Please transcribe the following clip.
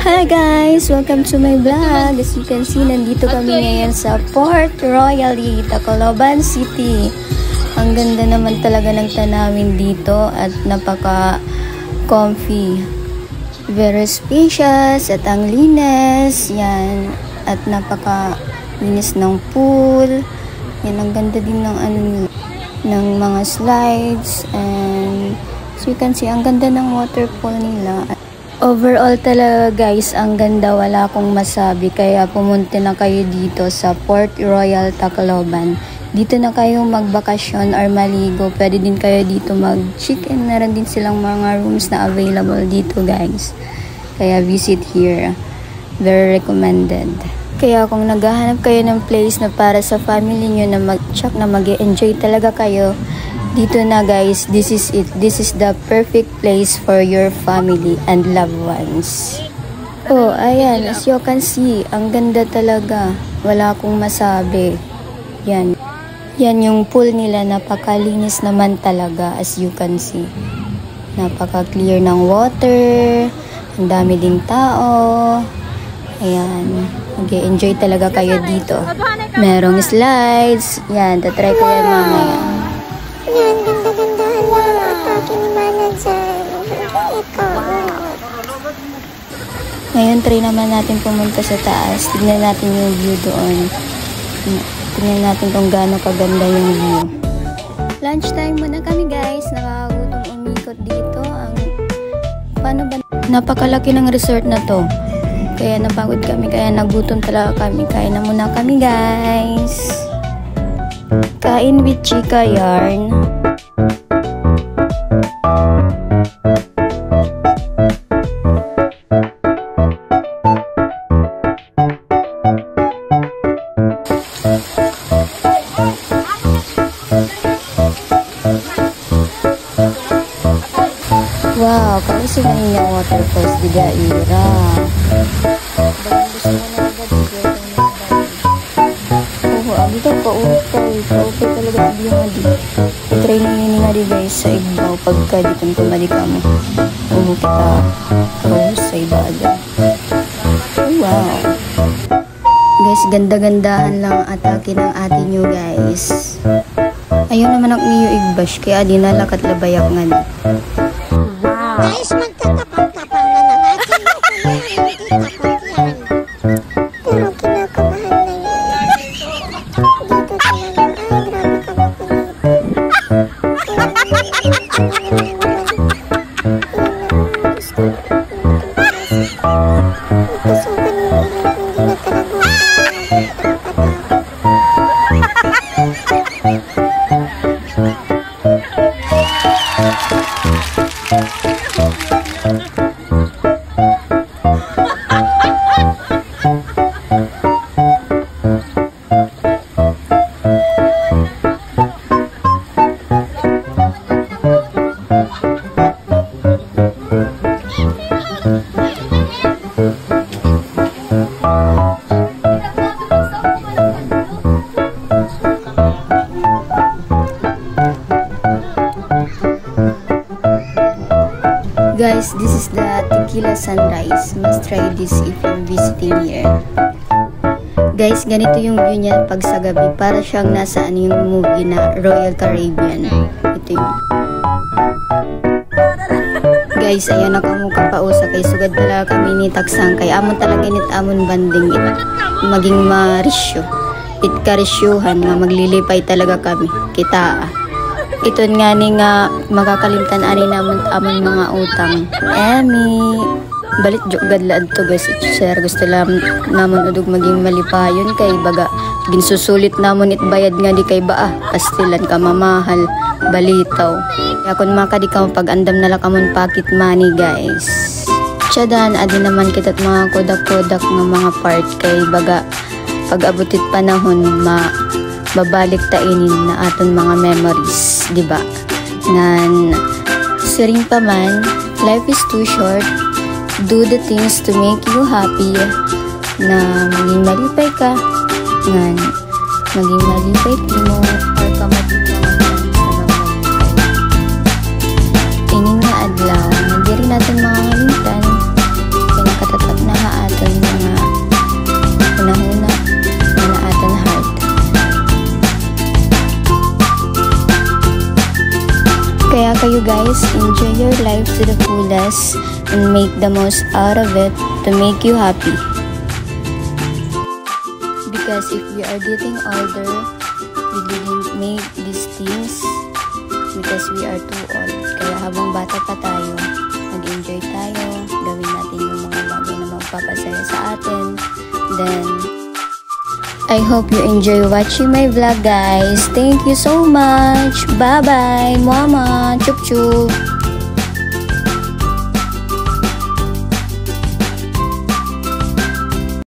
Hi guys! Welcome to my vlog. As you can see, nandito kami ngayon sa Port Royal, Tacloban City. Ang ganda naman talaga ng tanawin dito at napaka-comfy. Very spacious at ang linis. Yan. At napaka-linis ng pool. Yan, ang ganda din ng mga slides. And as you can see, ang ganda ng waterfall nila. Overall talaga guys, ang ganda, wala akong masabi, kaya pumunta na kayo dito sa Port Royal, Tacloban. Dito na kayo magbakasyon or maligo, pwede din kayo dito mag-check-in, meron din silang mga rooms na available dito guys. Kaya visit here, very recommended. Kaya kung naghahanap kayo ng place na para sa family nyo na mag-check na mag-enjoy talaga kayo, dito na guys, this is it. This is the perfect place for your family and loved ones. Oh, ayan, as you can see, ang ganda talaga. Wala akong masabi. Yan. Yan yung pool nila, napakalinis naman talaga as you can see. Napaka-clear ng water. Ang dami ding tao. Ayan. Mag-enjoy talaga kayo dito. Merong slides. Yan, tatry ko yan mamaya. Yan, ganda-gandahan lang ang atake ni manager. Ngayon, try naman natin pumunta sa taas. Tignan natin yung view doon. Tignan natin kung gaano kaganda yung view. Lunchtime muna kami guys. Nakakagutong umikot dito. Paano ba? Napakalaki ng resort na to. Kaya napagod kami. Kaya nagutom talaga kami. Kain na muna kami guys. Kain with Chika Yarn. Wow, kalau sebenarnya waterfalls di daerah. Dito kaupay talaga yung adi. I-try nyo nga di guys sa igbaw pagka di kung tumali ka mo. Kita sa iba agad. Wow! Guys, ganda-gandahan lang atake ng ate nyo guys. Ayaw naman ang niyo igbash kaya di nalakat labayak nga ni. Wow! Guys, magtatapang-tapang na ng ating hindi tapos yan. Pero kinakabahan na yun. Dito talaga, ay grabe ka ba po yun? Ipasukan mo lang kung di na talaga guys, this is the Tequila Sunrise. Must try this if you're visiting here. Guys, ganito yung view niya pag sa gabi. Para siyang nasa yung movie na Royal Caribbean. Ito yung guys, ayan nakamuka pa usa kay sugad talaga kami ni taksang kay amon talaga nit amon banding it maging marisyo. It karisyuhan nga maglilipay talaga kami. Kita ito nga ni nga makakalimtan ani namon amon mga utang. Emi balit jugad laad to guys. Share gusto lang namon udog maging malipayon kay baga ginsusulit namon it bayad nga di kay baa pastilan ka mamahal balitaw. Kaya kun maka di ka pag-andam na lang amon pocket money guys. Tiyadan adi naman kita't mga kodak-kodak ng mga part kay baga pag abutit panahon babalik ta inin na aton mga memories, di ba? Ngan siring pa man, life is too short. Do the things to make you happy. Na maging malipay ka. Ngan maging malipay mo or kamatipang sa magmalipay. Ining na adlaw, hindi rin natin mga ngalintan. Kaya nakatatak na you guys enjoy your life to the fullest and make the most out of it to make you happy. Because if we are getting older, we didn't make these things because we are too old. Kaya habang bata pa tayo, mag-enjoy tayo, gawin natin yung mga bagay na magpapasaya sa atin. Then, I hope you enjoy watching my vlog, guys. Thank you so much. Bye-bye. Mama. Chup chup.